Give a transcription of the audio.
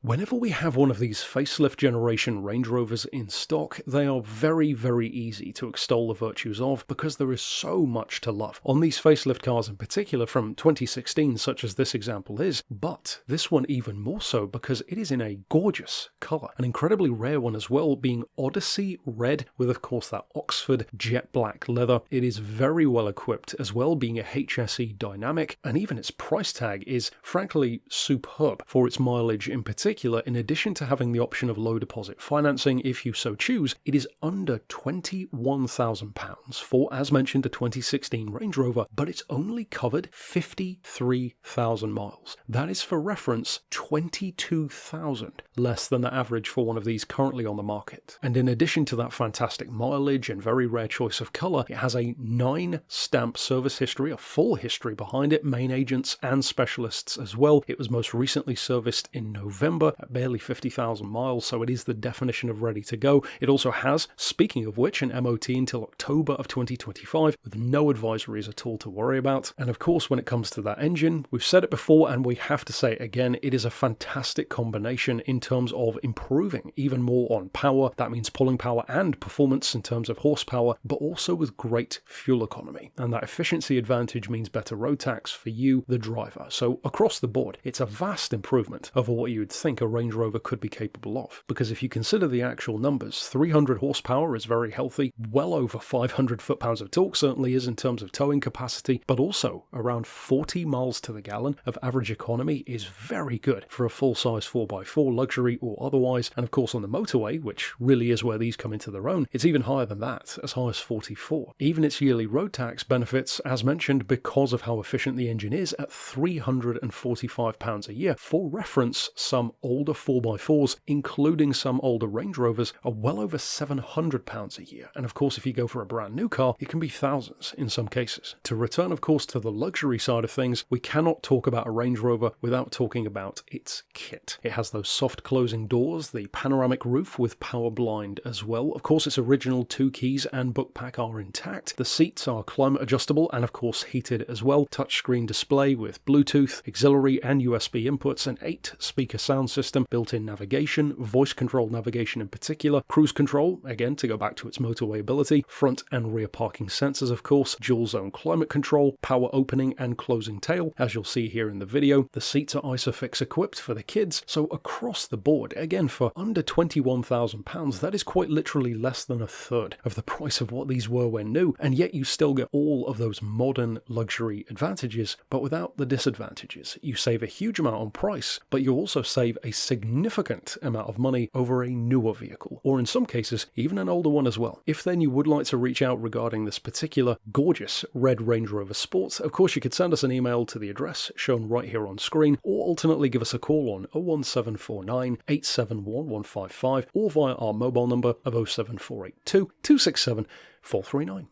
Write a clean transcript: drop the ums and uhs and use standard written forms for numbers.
Whenever we have one of these facelift generation Range Rovers in stock, they are very, very easy to extol the virtues of because there is so much to love on these facelift cars in particular from 2016, such as this example is, but this one even more so because it is in a gorgeous colour, an incredibly rare one as well, being Odyssey Red with of course that Oxford jet black leather. It is very well equipped as well, being a HSE dynamic, and even its price tag is frankly superb for its mileage in particular. In addition to having the option of low deposit financing if you so choose, it is under £21,000 for, as mentioned, a 2016 Range Rover, but it's only covered 53,000 miles. That is, for reference, 22,000 less than the average for one of these currently on the market. And in addition to that fantastic mileage and very rare choice of colour, it has a 9-stamp service history, a full history behind it, main agents and specialists as well. It was most recently serviced in November at barely 50,000 miles, so it is the definition of ready to go. It also has, speaking of which, an MOT until October of 2025 with no advisories at all to worry about. And of course, when it comes to that engine, we've said it before and we have to say it again, it is a fantastic combination in terms of improving even more on power. That means pulling power and performance in terms of horsepower, but also with great fuel economy. And that efficiency advantage means better road tax for you, the driver. So across the board, it's a vast improvement over what you would think a Range Rover could be capable of. Because if you consider the actual numbers, 300 horsepower is very healthy, well over 500 foot-pounds of torque certainly is in terms of towing capacity, but also around 40 miles to the gallon of average economy is very good for a full-size 4x4, luxury or otherwise. And of course on the motorway, which really is where these come into their own, it's even higher than that, as high as 44. Even its yearly road tax benefits, as mentioned, because of how efficient the engine is, at £345 a year. For reference, some older 4x4s, including some older Range Rovers, are well over £700 a year. And of course, if you go for a brand new car, it can be thousands in some cases. To return, of course, to the luxury side of things, we cannot talk about a Range Rover without talking about its kit. It has those soft closing doors, the panoramic roof with power blind as well. Of course, its original 2 keys and book pack are intact. The seats are climate adjustable and of course heated as well. Touchscreen display with Bluetooth, auxiliary and USB inputs, an 8-speaker sound system, built-in navigation, voice control navigation in particular, cruise control, again to go back to its motorway ability, front and rear parking sensors of course, dual zone climate control, power opening and closing tail, as you'll see here in the video. The seats are ISOFIX equipped for the kids, so across the board, again for under £21,000, that is quite literally less than a third of the price of what these were when new, and yet you still get all of those modern luxury advantages, but without the disadvantages. You save a huge amount on price, but you also save a significant amount of money over a newer vehicle, or in some cases, even an older one as well. If then you would like to reach out regarding this particular gorgeous red Range Rover Sport, of course you could send us an email to the address shown right here on screen, or alternately give us a call on 01749 871 155 or via our mobile number of 07482 267 439.